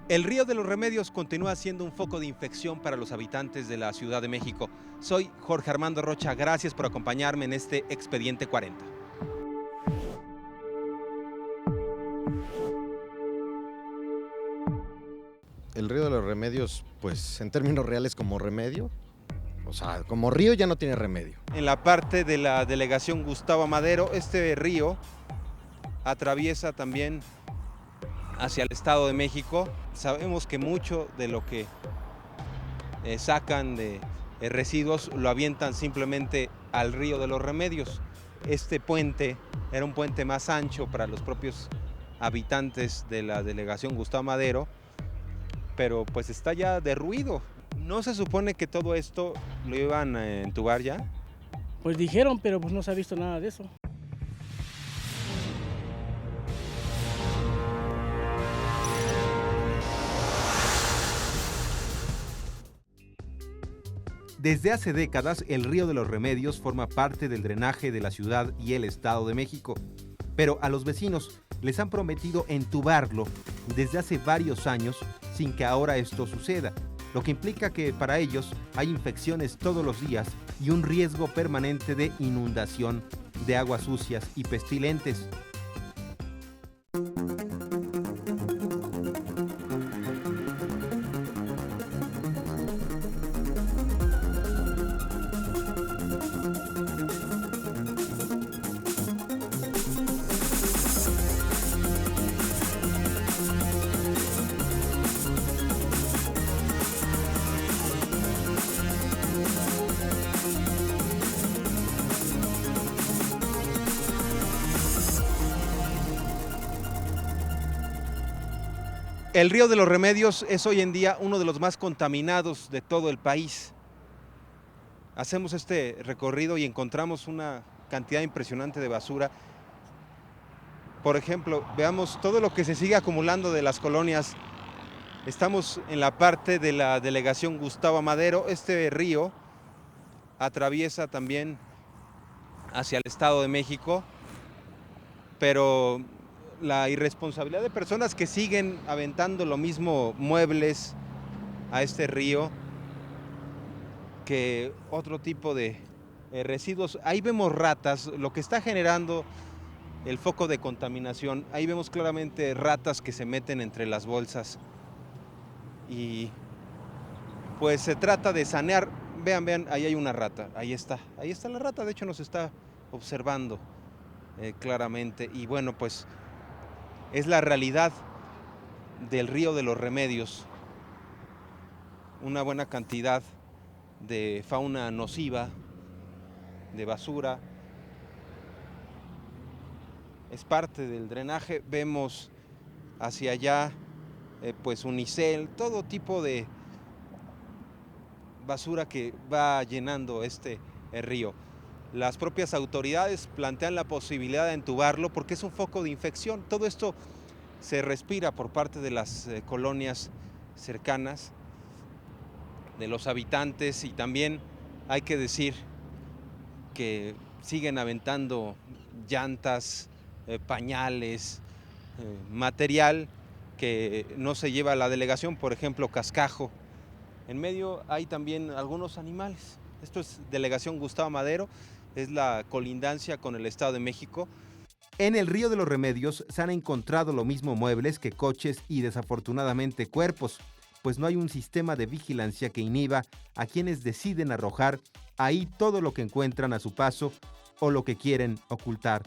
El Río de los Remedios continúa siendo un foco de infección para los habitantes de la Ciudad de México. Soy Jorge Armando Rocha, gracias por acompañarme en este Expediente 40. El río de los Remedios, pues en términos reales como remedio, o sea, como río ya no tiene remedio. En la parte de la delegación Gustavo Madero, este río atraviesa también hacia el Estado de México. Sabemos que mucho de lo que sacan de residuos lo avientan simplemente al Río de los Remedios. Este puente era un puente más ancho para los propios habitantes de la delegación Gustavo Madero, pero pues está ya derruido. ¿No se supone que todo esto lo iban a entubar ya? Pues dijeron, pero pues no se ha visto nada de eso. Desde hace décadas, el Río de los Remedios forma parte del drenaje de la ciudad y el Estado de México. Pero a los vecinos les han prometido entubarlo desde hace varios años sin que ahora esto suceda, lo que implica que para ellos hay infecciones todos los días y un riesgo permanente de inundación, de aguas sucias y pestilentes. El Río de los Remedios es hoy en día uno de los más contaminados de todo el país. Hacemos este recorrido y encontramos una cantidad impresionante de basura. Por ejemplo, veamos todo lo que se sigue acumulando de las colonias. Estamos en la parte de la delegación Gustavo Madero. Este río atraviesa también hacia el Estado de México, pero la irresponsabilidad de personas que siguen aventando lo mismo muebles a este río que otro tipo de residuos. Ahí vemos ratas, lo que está generando el foco de contaminación. Ahí vemos claramente ratas que se meten entre las bolsas y pues se trata de sanear. Vean, ahí hay una rata, ahí está la rata, de hecho nos está observando claramente y bueno, pues es la realidad del Río de los Remedios, una buena cantidad de fauna nociva, de basura, es parte del drenaje. Vemos hacia allá pues unicel, todo tipo de basura que va llenando este río. Las propias autoridades plantean la posibilidad de entubarlo porque es un foco de infección. Todo esto se respira por parte de las colonias cercanas, de los habitantes, y también hay que decir que siguen aventando llantas, pañales, material que no se lleva a la delegación, por ejemplo, cascajo. En medio hay también algunos animales. Esto es delegación Gustavo Madero, es la colindancia con el Estado de México. En el Río de los Remedios se han encontrado lo mismo muebles que coches y desafortunadamente cuerpos, pues no hay un sistema de vigilancia que inhiba a quienes deciden arrojar ahí todo lo que encuentran a su paso o lo que quieren ocultar.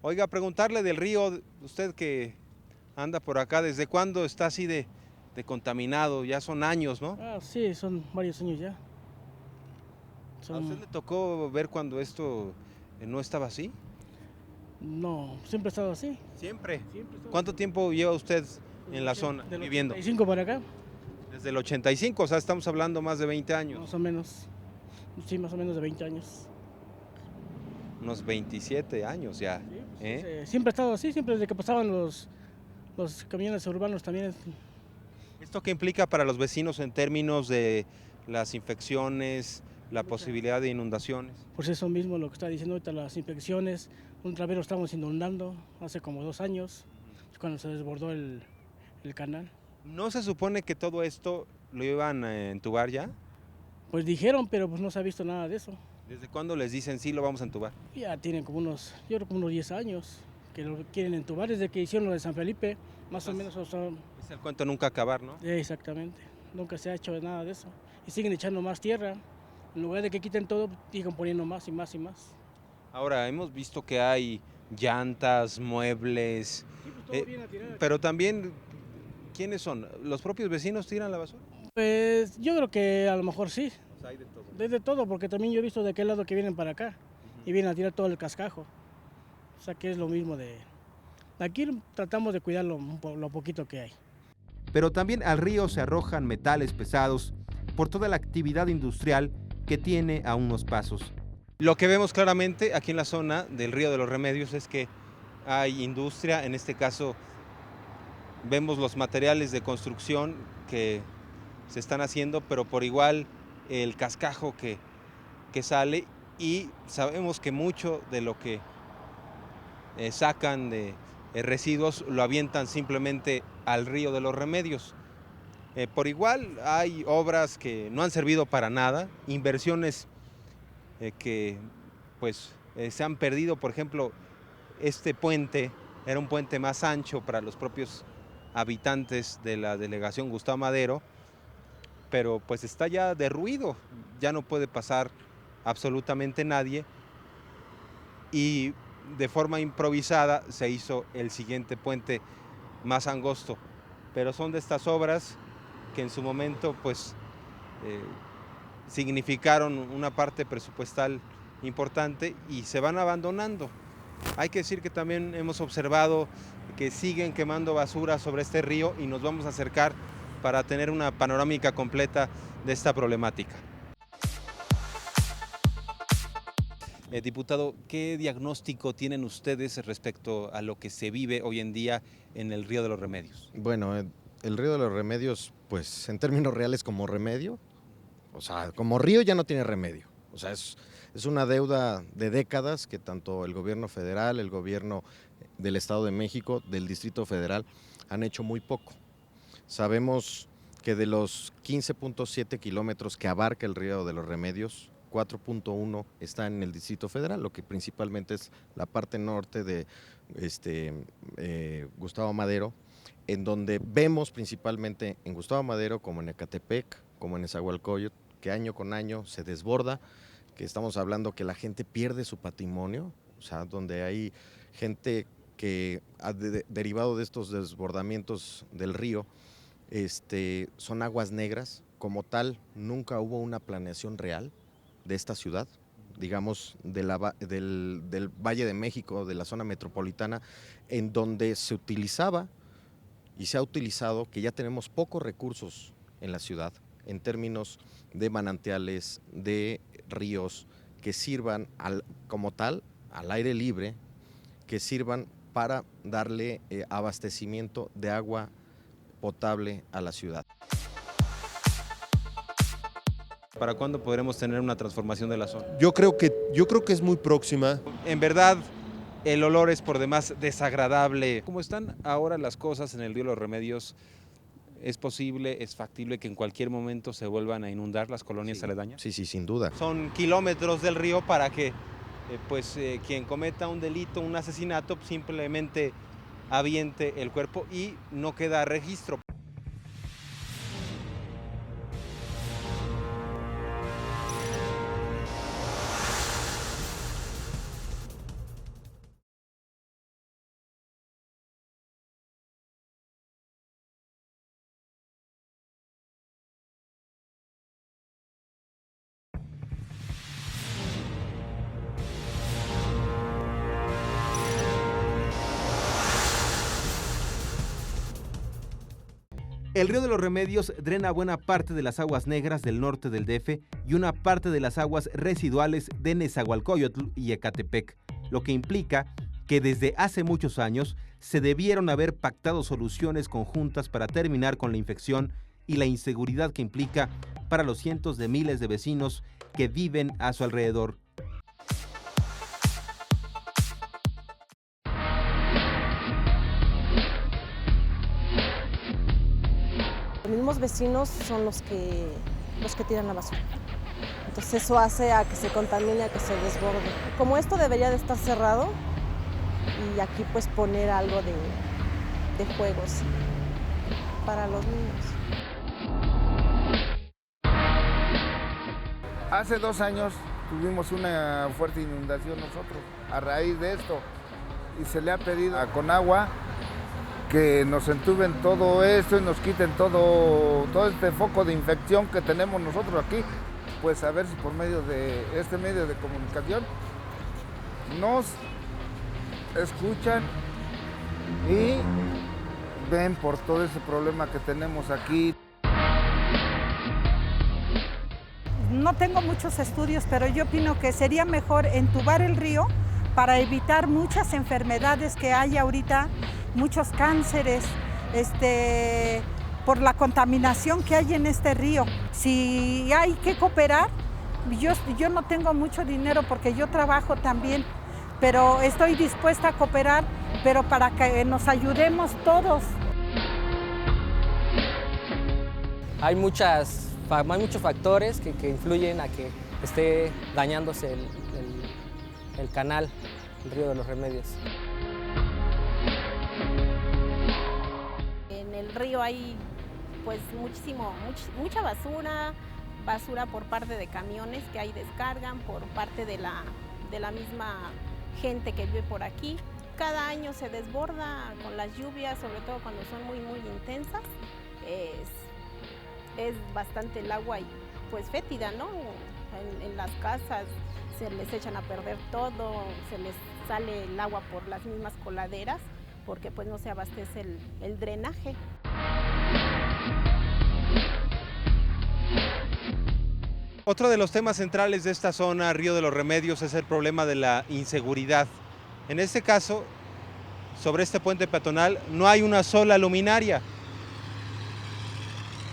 Oiga, preguntarle del río, usted que anda por acá, ¿desde cuándo está así de contaminado? Ya son años, ¿no? Sí, son varios años ya. ¿A usted le tocó ver cuando esto no estaba así? No, siempre ha estado así. Siempre. Siempre ha estado ¿Cuánto así. tiempo lleva usted en la zona Del viviendo? 85 para acá, Desde el 85, o sea, estamos hablando más de 20 años. más o menos. Sí, más o menos de 20 años. Unos 27 años ya. Sí, pues, ¿Eh? siempre ha estado así, siempre desde que pasaban los camiones urbanos también. ¿Esto qué implica para los vecinos en términos de las infecciones, la posibilidad de inundaciones? Pues eso mismo lo que está diciendo ahorita, las infecciones, Un travero estamos inundando hace como 2 años, cuando se desbordó el canal. ¿No se supone que todo esto lo iban a entubar ya? Pues dijeron, pero pues no se ha visto nada de eso. ¿Desde cuándo les dicen sí lo vamos a entubar? Ya tienen como yo creo como unos 10 años que lo quieren entubar desde que hicieron lo de San Felipe, más o menos. Es el cuento nunca acabar, ¿no? Exactamente, nunca se ha hecho nada de eso. Y siguen echando más tierra, en lugar de que quiten todo, siguen poniendo más y más y más. Ahora, hemos visto que hay llantas, muebles, Sí, pues todo viene a tirar aquí. pero también, ¿quiénes son? ¿Los propios vecinos tiran la basura? Pues yo creo que a lo mejor sí, O sea, hay de todo. desde todo, porque también yo he visto de aquel lado que vienen para acá y vienen a tirar todo el cascajo. O sea que es lo mismo de aquí tratamos de cuidar lo poquito que hay. Pero también al río se arrojan metales pesados por toda la actividad industrial que tiene a unos pasos. Lo que vemos claramente aquí en la zona del Río de los Remedios es que hay industria, en este caso vemos los materiales de construcción que se están haciendo, pero por igual el cascajo que sale, y sabemos que mucho de lo que sacan de residuos lo avientan simplemente al Río de los Remedios. Por igual hay obras que no han servido para nada, inversiones que pues se han perdido. Por ejemplo, este puente era un puente más ancho para los propios habitantes de la delegación Gustavo Madero, pero pues está ya derruido, ya no puede pasar absolutamente nadie, y de forma improvisada se hizo el siguiente puente más angosto. Pero son de estas obras que en su momento pues significaron una parte presupuestal importante y se van abandonando. Hay que decir que también hemos observado que siguen quemando basura sobre este río, y nos vamos a acercar para tener una panorámica completa de esta problemática. Diputado, ¿qué diagnóstico tienen ustedes respecto a lo que se vive hoy en día en el Río de los Remedios? Bueno, el Río de los Remedios, pues en términos reales como remedio, o sea, como río ya no tiene remedio. O sea, es una deuda de décadas que tanto el gobierno federal, el gobierno del Estado de México, del Distrito Federal, han hecho muy poco. Sabemos que de los 15.7 kilómetros que abarca el Río de los Remedios, 4.1 está en el Distrito Federal, lo que principalmente es la parte norte de Gustavo Madero, en donde vemos principalmente en Gustavo Madero, como en Ecatepec, como en Nezahualcóyotl, que año con año se desborda, que estamos hablando que la gente pierde su patrimonio, o sea, donde hay gente que derivado de estos desbordamientos del río, son aguas negras. Como tal, nunca hubo una planeación real de esta ciudad, digamos, del Valle de México, de la zona metropolitana, en donde se utilizaba y se ha utilizado que ya tenemos pocos recursos en la ciudad, en términos de manantiales, de ríos, que sirvan como tal, al aire libre, que sirvan para darle abastecimiento de agua potable a la ciudad. ¿Para cuándo podremos tener una transformación de la zona? Yo creo que es muy próxima. En verdad, el olor es por demás desagradable. ¿Cómo están ahora las cosas en el Río de los Remedios? ¿Es posible, es factible que en cualquier momento se vuelvan a inundar las colonias aledañas? Sí, sin duda. Son kilómetros del río para que quien cometa un delito, un asesinato, simplemente aviente el cuerpo y no queda registro. El Río de los Remedios drena buena parte de las aguas negras del norte del DF y una parte de las aguas residuales de Nezahualcóyotl y Ecatepec, lo que implica que desde hace muchos años se debieron haber pactado soluciones conjuntas para terminar con la infección y la inseguridad que implica para los cientos de miles de vecinos que viven a su alrededor. Los mismos vecinos son los que tiran la basura. Entonces eso hace a que se contamine, a que se desborde. Como esto debería de estar cerrado y aquí pues poner algo de juegos para los niños. Hace 2 años tuvimos una fuerte inundación nosotros a raíz de esto y se le ha pedido a Conagua que nos entuben todo esto y nos quiten todo este foco de infección que tenemos nosotros aquí, pues a ver si por medio de este medio de comunicación nos escuchan y ven por todo ese problema que tenemos aquí. No tengo muchos estudios, pero yo opino que sería mejor entubar el río para evitar muchas enfermedades que hay ahorita, muchos cánceres, por la contaminación que hay en este río. Si hay que cooperar, yo no tengo mucho dinero porque yo trabajo también, pero estoy dispuesta a cooperar, pero para que nos ayudemos todos. Hay muchos factores que influyen a que esté dañándose el canal, el río de los Remedios. En el río hay pues mucha basura por parte de camiones que ahí descargan, por parte de la misma gente que vive por aquí. Cada año se desborda con las lluvias, sobre todo cuando son muy intensas. Es bastante el agua y pues fétida, ¿no? En las casas se les echan a perder todo, se les sale el agua por las mismas coladeras porque pues no se abastece el drenaje. Otro de los temas centrales de esta zona, Río de los Remedios, es el problema de la inseguridad. En este caso, sobre este puente peatonal no hay una sola luminaria.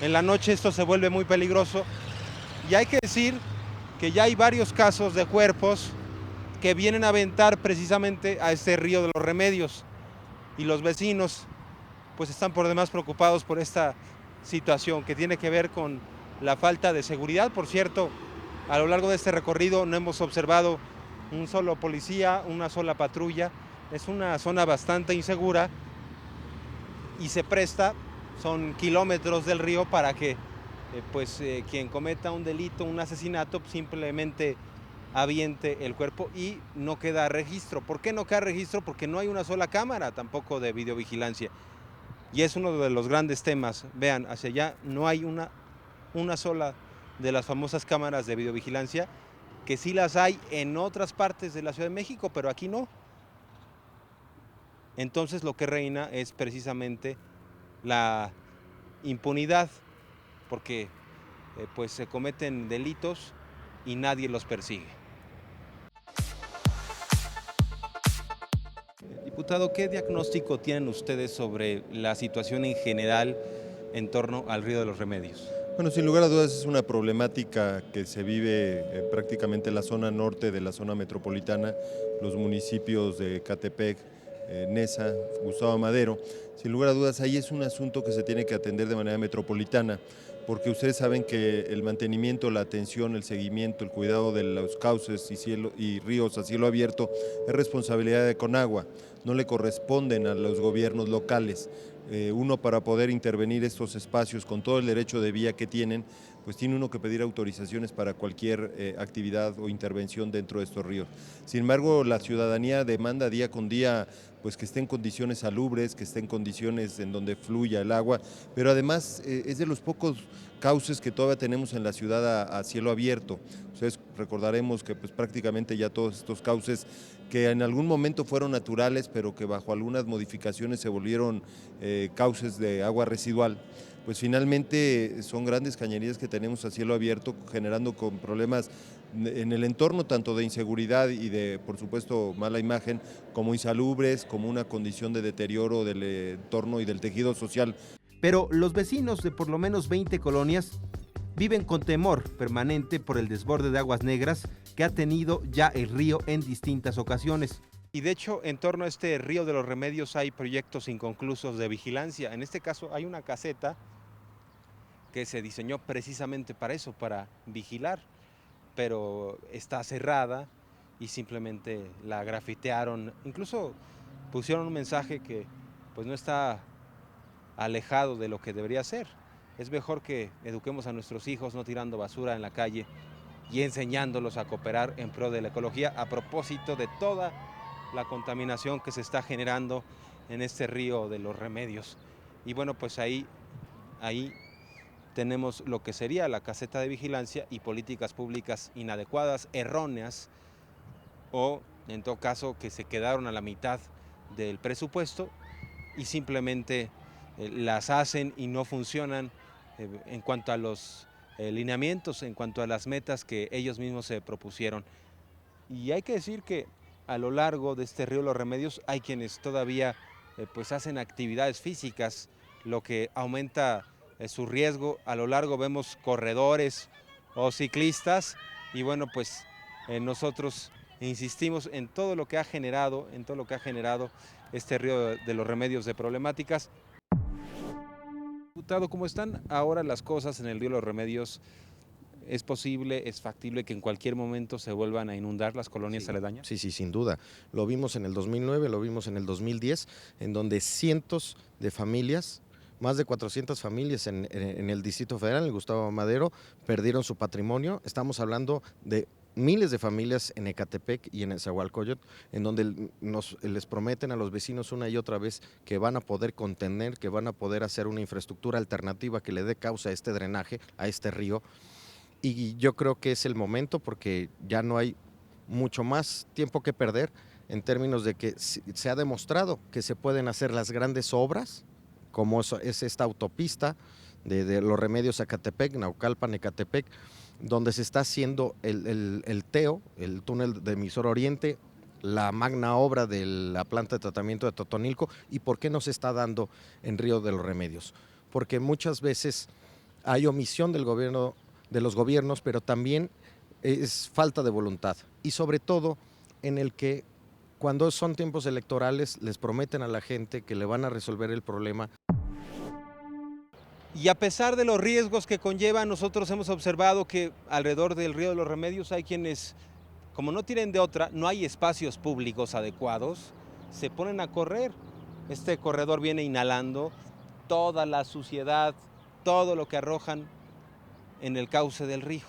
En la noche esto se vuelve muy peligroso y hay que decir que ya hay varios casos de cuerpos que vienen a aventar precisamente a este Río de los Remedios y los vecinos pues están por demás preocupados por esta situación que tiene que ver con la falta de seguridad. Por cierto, a lo largo de este recorrido no hemos observado un solo policía, una sola patrulla. Es una zona bastante insegura y se presta, son kilómetros del río para que quien cometa un delito, un asesinato, simplemente aviente el cuerpo y no queda registro. ¿Por qué no queda registro? Porque no hay una sola cámara tampoco de videovigilancia. Y es uno de los grandes temas. Vean, hacia allá no hay una sola de las famosas cámaras de videovigilancia, que sí las hay en otras partes de la Ciudad de México, pero aquí no. Entonces lo que reina es precisamente la impunidad, porque pues se cometen delitos y nadie los persigue. Diputado, ¿qué diagnóstico tienen ustedes sobre la situación en general en torno al Río de los Remedios? Bueno, sin lugar a dudas es una problemática que se vive prácticamente en la zona norte de la zona metropolitana, los municipios de Ecatepec, Neza, Gustavo Madero. Sin lugar a dudas, ahí es un asunto que se tiene que atender de manera metropolitana, porque ustedes saben que el mantenimiento, la atención, el seguimiento, el cuidado de los cauces y ríos a cielo abierto es responsabilidad de Conagua, no le corresponden a los gobiernos locales. Uno, para poder intervenir estos espacios con todo el derecho de vía que tienen, pues tiene uno que pedir autorizaciones para cualquier actividad o intervención dentro de estos ríos. Sin embargo, la ciudadanía demanda día con día pues que esté en condiciones salubres, que esté en condiciones en donde fluya el agua, pero además es de los pocos cauces que todavía tenemos en la ciudad a cielo abierto. Ustedes recordaremos que pues prácticamente ya todos estos cauces que en algún momento fueron naturales, pero que bajo algunas modificaciones se volvieron cauces de agua residual, pues finalmente son grandes cañerías que tenemos a cielo abierto, generando con problemas en el entorno tanto de inseguridad y de, por supuesto, mala imagen, como insalubres, como una condición de deterioro del entorno y del tejido social. Pero los vecinos de por lo menos 20 colonias viven con temor permanente por el desborde de aguas negras que ha tenido ya el río en distintas ocasiones. Y de hecho, en torno a este Río de los Remedios hay proyectos inconclusos de vigilancia. En este caso hay una caseta que se diseñó precisamente para eso, para vigilar, pero está cerrada y simplemente la grafitearon, incluso pusieron un mensaje que pues no está alejado de lo que debería ser. Es mejor que eduquemos a nuestros hijos no tirando basura en la calle y enseñándolos a cooperar en pro de la ecología, a propósito de toda la contaminación que se está generando en este río de los Remedios. Y bueno, pues ahí tenemos lo que sería la caseta de vigilancia y políticas públicas inadecuadas, erróneas, o en todo caso que se quedaron a la mitad del presupuesto y simplemente las hacen y no funcionan en cuanto a los lineamientos, en cuanto a las metas que ellos mismos se propusieron. Y hay que decir que a lo largo de este río Los Remedios hay quienes todavía pues hacen actividades físicas, lo que aumenta su riesgo. A lo largo vemos corredores o ciclistas y bueno, pues nosotros insistimos en todo lo que ha generado, este río de Los Remedios de problemáticas. Diputado, ¿cómo están ahora las cosas en el río Los Remedios? ¿Es posible, es factible que en cualquier momento se vuelvan a inundar las colonias aledañas? Sí, sin duda. Lo vimos en el 2009, lo vimos en el 2010, en donde cientos de familias, más de 400 familias en el Distrito Federal, en el Gustavo Madero, perdieron su patrimonio. Estamos hablando de miles de familias en Ecatepec y en Nezahualcóyotl, en donde les prometen a los vecinos una y otra vez que van a poder contener, que van a poder hacer una infraestructura alternativa que le dé causa a este drenaje, a este río. Y yo creo que es el momento porque ya no hay mucho más tiempo que perder en términos de que se ha demostrado que se pueden hacer las grandes obras, como es esta autopista de Los Remedios a Ecatepec, Naucalpan, Ecatepec, donde se está haciendo el TEO, el túnel de emisor oriente, la magna obra de la planta de tratamiento de Totonilco. ¿Y por qué no se está dando en Río de los Remedios? Porque muchas veces hay omisión del gobierno, de los gobiernos, pero también es falta de voluntad. Y sobre todo en el que cuando son tiempos electorales les prometen a la gente que le van a resolver el problema. Y a pesar de los riesgos que conlleva, nosotros hemos observado que alrededor del río de los Remedios hay quienes, como no tienen de otra, no hay espacios públicos adecuados, se ponen a correr. Este corredor viene inhalando toda la suciedad, todo lo que arrojan en el cauce del río.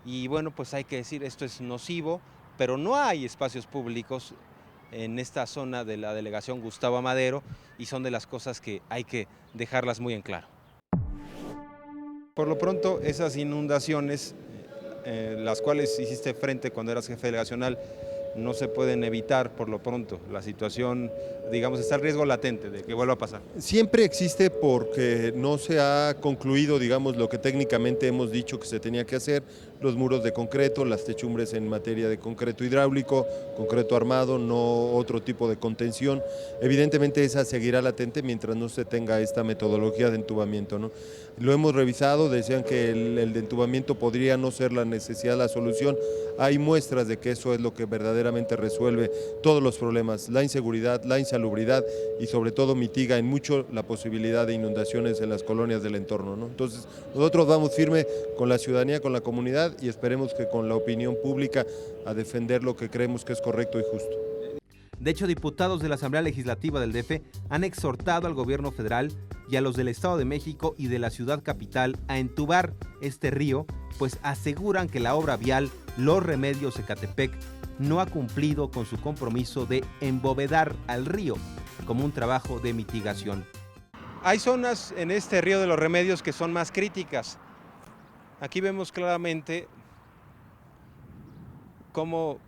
Y bueno, pues hay que decir, esto es nocivo, pero no hay espacios públicos en esta zona de la delegación Gustavo Madero y son de las cosas que hay que dejarlas muy en claro. Por lo pronto, esas inundaciones, las cuales hiciste frente cuando eras jefe delegacional, no se pueden evitar por lo pronto. La situación, digamos, está el riesgo latente de que vuelva a pasar. Siempre existe porque no se ha concluido, digamos, lo que técnicamente hemos dicho que se tenía que hacer, los muros de concreto, las techumbres en materia de concreto hidráulico, concreto armado, no otro tipo de contención. Evidentemente esa seguirá latente mientras no se tenga esta metodología de entubamiento, ¿no? Lo hemos revisado, decían que el de entubamiento podría no ser la necesidad, la solución. Hay muestras de que eso es lo que verdaderamente resuelve todos los problemas, la inseguridad, la insalubridad y sobre todo mitiga en mucho la posibilidad de inundaciones en las colonias del entorno, ¿no? Entonces nosotros vamos firme con la ciudadanía, con la comunidad y esperemos que con la opinión pública a defender lo que creemos que es correcto y justo. De hecho, diputados de la Asamblea Legislativa del DF han exhortado al gobierno federal y a los del Estado de México y de la ciudad capital a entubar este río, pues aseguran que la obra vial Los Remedios Ecatepec no ha cumplido con su compromiso de embovedar al río como un trabajo de mitigación. Hay zonas en este río de los Remedios que son más críticas. Aquí vemos claramente cómo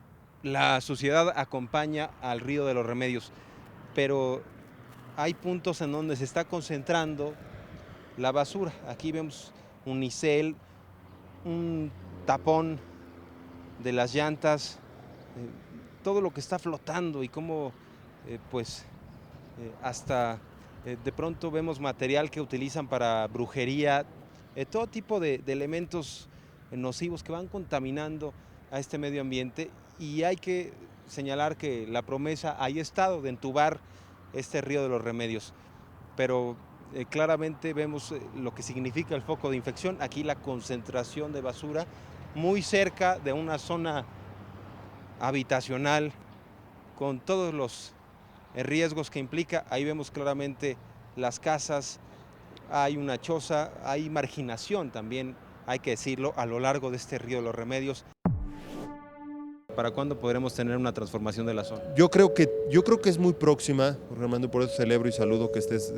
la suciedad acompaña al río de los Remedios, pero hay puntos en donde se está concentrando la basura. Aquí vemos un unicel, un tapón de las llantas, todo lo que está flotando y cómo hasta de pronto vemos material que utilizan para brujería, todo tipo de elementos nocivos que van contaminando a este medio ambiente. Y hay que señalar que la promesa haya estado de entubar este río de los Remedios, pero claramente vemos lo que significa el foco de infección, aquí la concentración de basura muy cerca de una zona habitacional con todos los riesgos que implica. Ahí vemos claramente las casas, hay una choza, hay marginación también, hay que decirlo, a lo largo de este río de los Remedios. ¿Para cuándo podremos tener una transformación de la zona? Yo creo que es muy próxima, Jorge Armando, por eso celebro y saludo que estés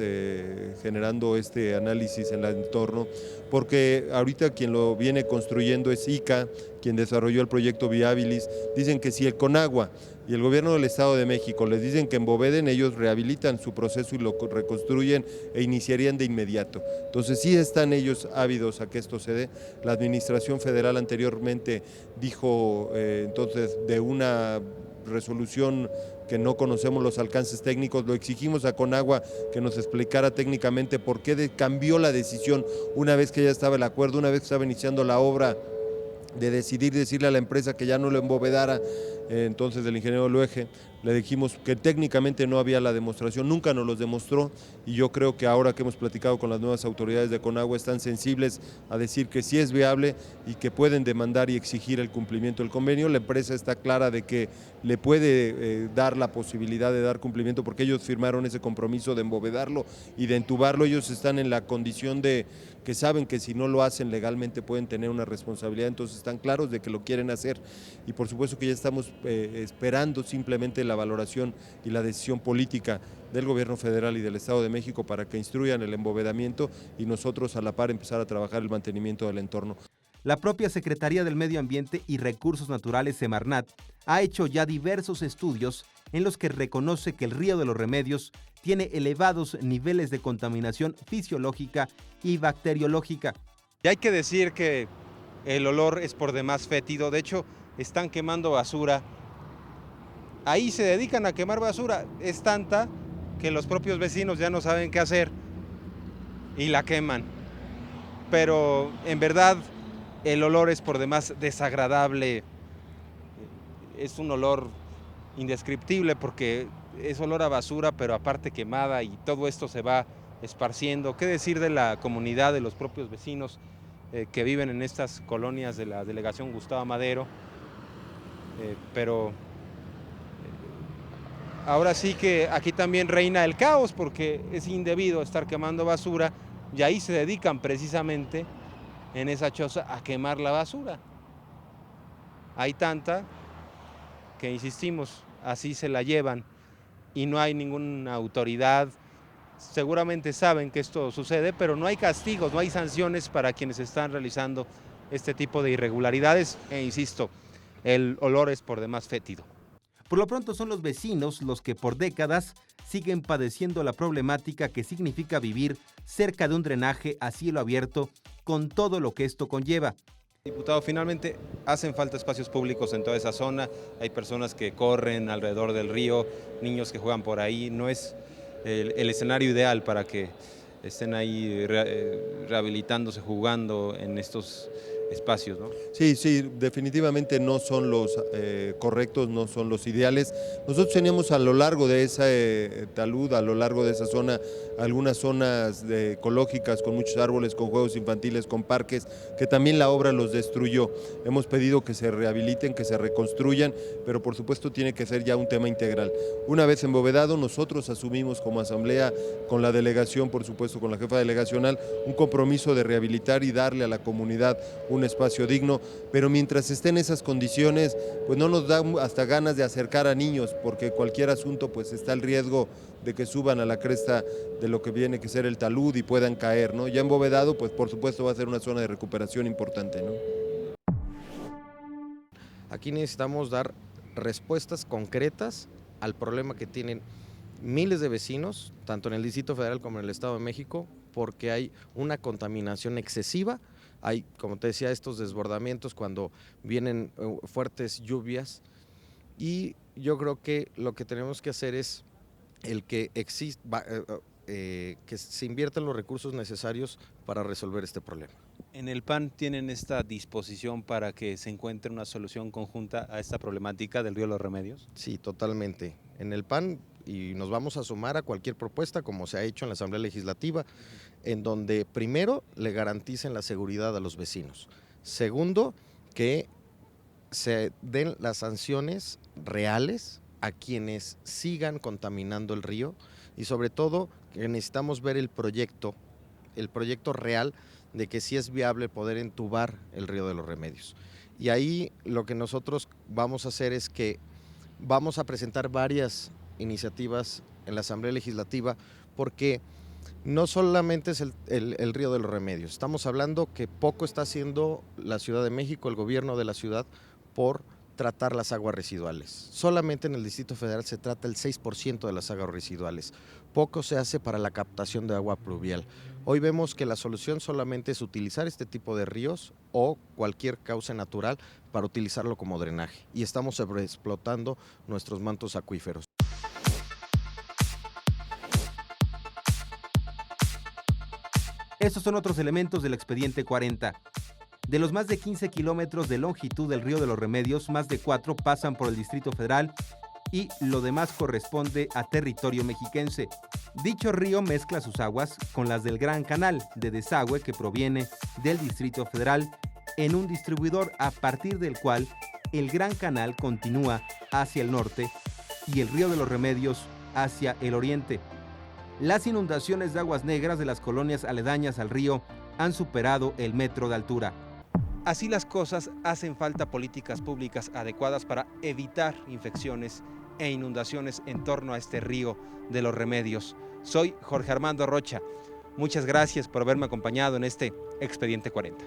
generando este análisis en el entorno, porque ahorita quien lo viene construyendo es ICA, quien desarrolló el proyecto Viabilis. Dicen que si el Conagua y el gobierno del Estado de México les dicen que emboveden, ellos rehabilitan su proceso y lo reconstruyen e iniciarían de inmediato. Entonces sí están ellos ávidos a que esto se dé. La administración federal anteriormente dijo entonces de una resolución que no conocemos los alcances técnicos, lo exigimos a Conagua que nos explicara técnicamente por qué cambió la decisión una vez que ya estaba el acuerdo, una vez que estaba iniciando la obra, de decirle a la empresa que ya no lo embovedara. Entonces el ingeniero Luege le dijimos que técnicamente no había la demostración, nunca nos los demostró, y yo creo que ahora que hemos platicado con las nuevas autoridades de Conagua están sensibles a decir que sí es viable y que pueden demandar y exigir el cumplimiento del convenio. La empresa está clara de que le puede dar la posibilidad de dar cumplimiento porque ellos firmaron ese compromiso de embovedarlo y de entubarlo. Ellos están en la condición de que saben que si no lo hacen legalmente pueden tener una responsabilidad, entonces están claros de que lo quieren hacer, y por supuesto que ya estamos esperando simplemente la valoración y la decisión política del gobierno federal y del Estado de México para que instruyan el embovedamiento y nosotros a la par empezar a trabajar el mantenimiento del entorno. La propia Secretaría del Medio Ambiente y Recursos Naturales, Semarnat, ha hecho ya diversos estudios en los que reconoce que el río de los Remedios tiene elevados niveles de contaminación fisiológica y bacteriológica. Y hay que decir que el olor es por demás fétido, de hecho están quemando basura. Ahí se dedican a quemar basura, es tanta que los propios vecinos ya no saben qué hacer y la queman. Pero en verdad el olor es por demás desagradable, es un olor indescriptible porque es olor a basura, pero aparte quemada, y todo esto se va esparciendo. ¿Qué decir de la comunidad, de los propios vecinos que viven en estas colonias de la delegación Gustavo Madero? Pero ahora sí que aquí también reina el caos porque es indebido estar quemando basura, y ahí se dedican precisamente en esa choza a quemar la basura. Hay tanta que, insistimos, así se la llevan y no hay ninguna autoridad. Seguramente saben que esto sucede, pero no hay castigos, no hay sanciones para quienes están realizando este tipo de irregularidades, e insisto, el olor es por demás fétido. Por lo pronto son los vecinos los que por décadas siguen padeciendo la problemática que significa vivir cerca de un drenaje a cielo abierto con todo lo que esto conlleva. Diputado, finalmente hacen falta espacios públicos en toda esa zona, hay personas que corren alrededor del río, niños que juegan por ahí, no es el escenario ideal para que estén ahí rehabilitándose, jugando en estos espacios, ¿no? Sí, definitivamente no son los correctos, no son los ideales. Nosotros teníamos a lo largo de ese talud, a lo largo de esa zona, algunas zonas ecológicas con muchos árboles, con juegos infantiles, con parques, que también la obra los destruyó. Hemos pedido que se rehabiliten, que se reconstruyan, pero por supuesto tiene que ser ya un tema integral. Una vez embovedado, nosotros asumimos como asamblea, con la delegación, por supuesto, con la jefa delegacional, un compromiso de rehabilitar y darle a la comunidad un espacio digno, pero mientras estén en esas condiciones, pues no nos da hasta ganas de acercar a niños, porque cualquier asunto pues está el riesgo de que suban a la cresta de lo que viene que ser el talud y puedan caer, ¿no? Ya embovedado, pues por supuesto va a ser una zona de recuperación importante, ¿no? Aquí necesitamos dar respuestas concretas al problema que tienen miles de vecinos, tanto en el Distrito Federal como en el Estado de México, porque hay una contaminación excesiva. Hay, como te decía, estos desbordamientos cuando vienen fuertes lluvias, y yo creo que lo que tenemos que hacer es que se inviertan los recursos necesarios para resolver este problema. ¿En el PAN tienen esta disposición para que se encuentre una solución conjunta a esta problemática del río de los Remedios? Sí, totalmente. En el PAN y nos vamos a sumar a cualquier propuesta como se ha hecho en la Asamblea Legislativa, en donde primero le garanticen la seguridad a los vecinos, segundo que se den las sanciones reales a quienes sigan contaminando el río y sobre todo que necesitamos ver el proyecto real de que sí es viable poder entubar el río de los Remedios. Y ahí lo que nosotros vamos a hacer es que vamos a presentar varias iniciativas en la Asamblea Legislativa porque no solamente es el río de los Remedios, estamos hablando que poco está haciendo la Ciudad de México, el gobierno de la ciudad, por tratar las aguas residuales. Solamente en el Distrito Federal se trata el 6% de las aguas residuales. Poco se hace para la captación de agua pluvial. Hoy vemos que la solución solamente es utilizar este tipo de ríos o cualquier cauce natural para utilizarlo como drenaje. Y estamos sobreexplotando nuestros mantos acuíferos. Estos son otros elementos del expediente 40. De los más de 15 kilómetros de longitud del río de los Remedios, más de 4 pasan por el Distrito Federal y lo demás corresponde a territorio mexiquense. Dicho río mezcla sus aguas con las del Gran Canal de desagüe que proviene del Distrito Federal en un distribuidor a partir del cual el Gran Canal continúa hacia el norte y el río de los Remedios hacia el oriente. Las inundaciones de aguas negras de las colonias aledañas al río han superado el metro de altura. Así las cosas, hacen falta políticas públicas adecuadas para evitar infecciones e inundaciones en torno a este río de los Remedios. Soy Jorge Armando Rocha. Muchas gracias por haberme acompañado en este Expediente 40.